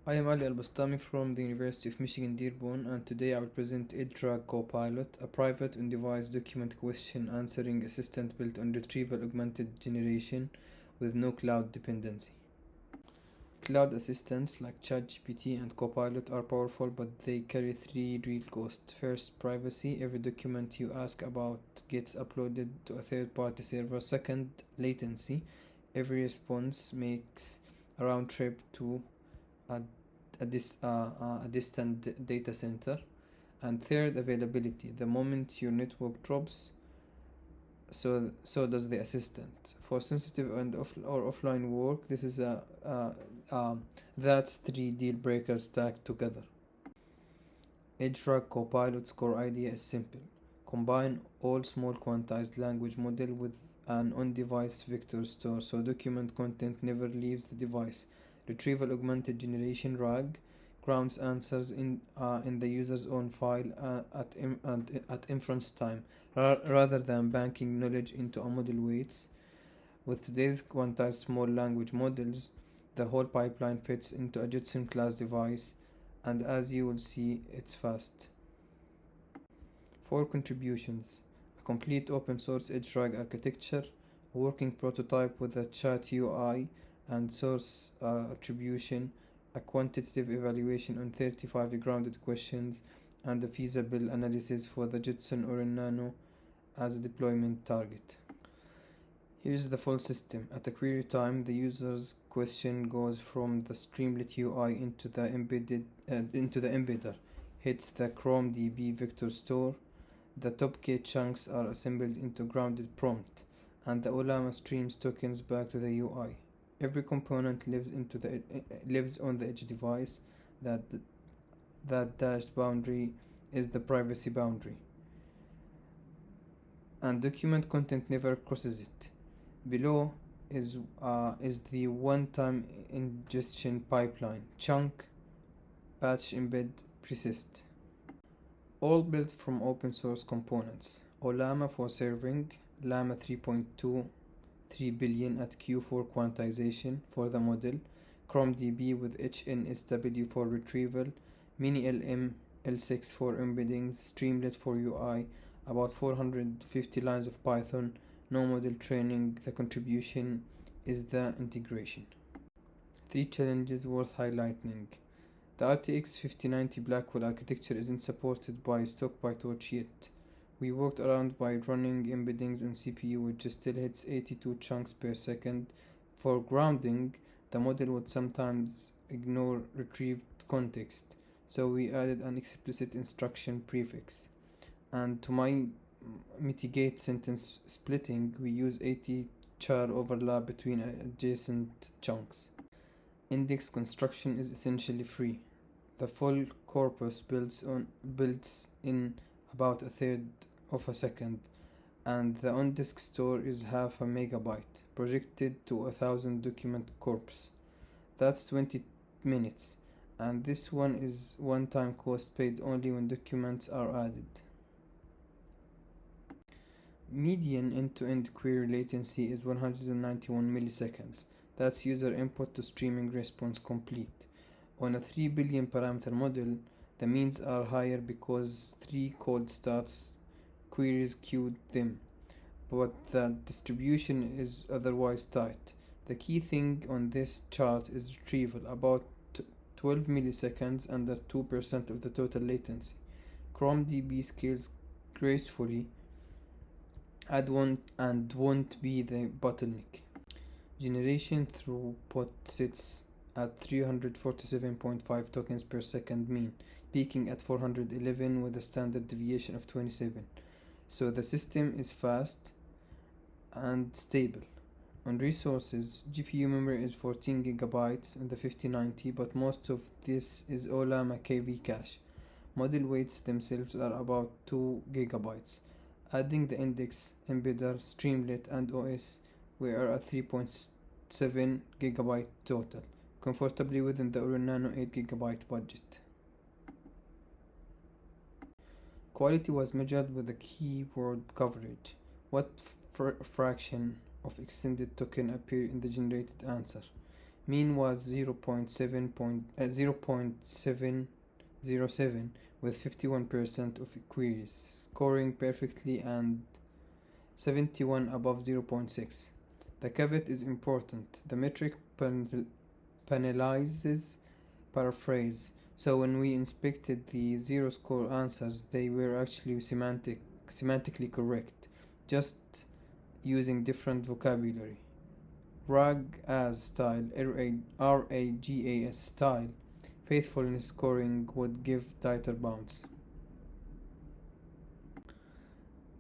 I am Ali Al-Bustami from the University of Michigan Dearborn, and today I will present EdgeRAG Copilot, a private on-device document question answering assistant built on retrieval augmented generation with no cloud dependency. Cloud assistants like ChatGPT and Copilot are powerful, but they carry three real costs. First, privacy. Every document you ask about gets uploaded to a third-party server. Second, latency. Every response makes a round trip to a, a distant data center. And third, availability. The moment your network drops, so does the assistant. For sensitive and offline work, this is that's three deal breakers stacked together. EdgeRAG Copilot's core idea is simple. Combine all small quantized language model with an on-device vector store so document content never leaves the device. Retrieval augmented generation RAG grounds answers in the user's own file at inference time rather than banking knowledge into a model weights. With today's quantized small language models, the whole pipeline fits into a Jetson class device, and as you will see, it's fast. 4 contributions: a complete open source EdgeRAG architecture, a working prototype with a chat UI and source attribution, a quantitative evaluation on 35 grounded questions, and a feasible analysis for the Jetson or Nano as a deployment target. Here's the full system. At a query time, the user's question goes from the Streamlit UI into the embedder, hits the Chrome DB vector store. The top K chunks are assembled into grounded prompt, and the Olama streams tokens back to the UI. Every component lives on the edge device. That dashed boundary is the privacy boundary, and document content never crosses it. Below is the one-time ingestion pipeline: chunk, batch, embed, persist. All built from open source components. Olama for serving, Llama 3.2 3 billion at Q4 quantization for the model, ChromeDB with HNSW for retrieval, MiniLM L6 for embeddings, Streamlit for UI, about 450 lines of Python, no model training. The contribution is the integration. 3 challenges worth highlighting. The RTX 5090 Blackwell architecture isn't supported by stock PyTorch yet. We worked around by running embeddings on CPU, which still hits 82 chunks per second. For grounding, the model would sometimes ignore retrieved context, so we added an explicit instruction prefix. And to mitigate sentence splitting, we use 80 char overlap between adjacent chunks. Index construction is essentially free. The full corpus builds in about a third of a second, and the on-disk store is half a megabyte, projected to 1,000 document corpus. That's 20 minutes, and this one is one-time cost paid only when documents are added. Median end-to-end query latency is 191 milliseconds. That's user input to streaming response complete. On a 3 billion parameter model, the means are higher because 3 cold starts queries queued them, but the distribution is otherwise tight. The key thing on this chart is retrieval, about 12 milliseconds, under 2% of the total latency. ChromeDB scales gracefully and won't be the bottleneck. Generation throughput sits at 347.5 tokens per second mean, peaking at 411 with a standard deviation of 27. So the system is fast and stable. On resources, GPU memory is 14 gigabytes on the 5090, but most of this is Olama KV cache. Model weights themselves are about 2 gigabytes. Adding the index, embedder, Streamlit, and OS, we are at 3.7 gigabyte total, comfortably within the Nano 8 gigabyte budget. Quality was measured with the keyword coverage. What fraction of extended token appear in the generated answer? Mean was 0.707 with 51% of queries scoring perfectly and 71 above 0.6. The caveat is important. The metric penalizes paraphrase. So when we inspected the zero score answers, they were actually semantically correct, just using different vocabulary. RAG-as style, RAGAS style, faithfulness scoring would give tighter bounds.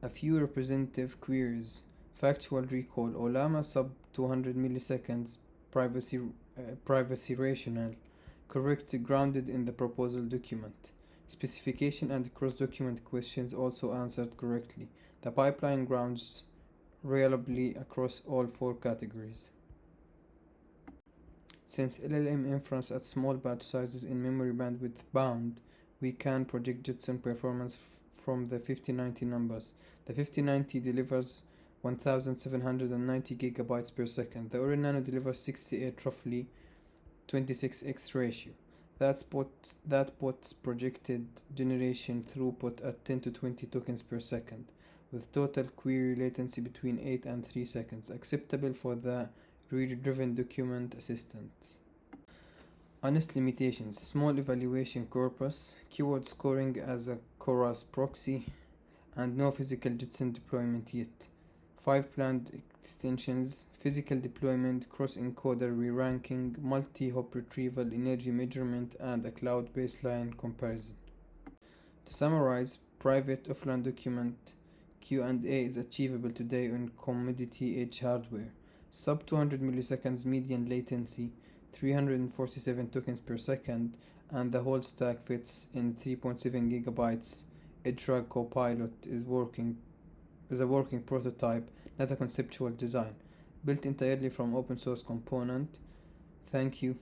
A few representative queries. Factual recall. Olama sub 200 milliseconds. Privacy rational. Correct grounded in the proposal document. Specification and cross-document questions also answered correctly. The pipeline grounds reliably across all four categories. Since LLM inference at small batch sizes in memory bandwidth bound, we can project JSON performance from the 5090 numbers. The 5090 delivers 1790 gigabytes per second. The Orin Nano delivers 68, roughly 26x ratio. That puts projected generation throughput at 10 to 20 tokens per second, with total query latency between 8 and 3 seconds, acceptable for the reader-driven document assistants. Honest limitations: small evaluation corpus, keyword scoring as a Keras proxy, and no physical JSON deployment yet. 5 planned extensions: physical deployment, cross-encoder re-ranking, multi-hop retrieval, energy measurement, and a cloud baseline comparison. To summarize, private offline document Q&A is achievable today on commodity edge hardware. Sub 200 milliseconds median latency, 347 tokens per second, and the whole stack fits in 3.7 gigabytes. EdgeRAG Copilot is a working prototype, not a conceptual design, built entirely from open source component. Thank you.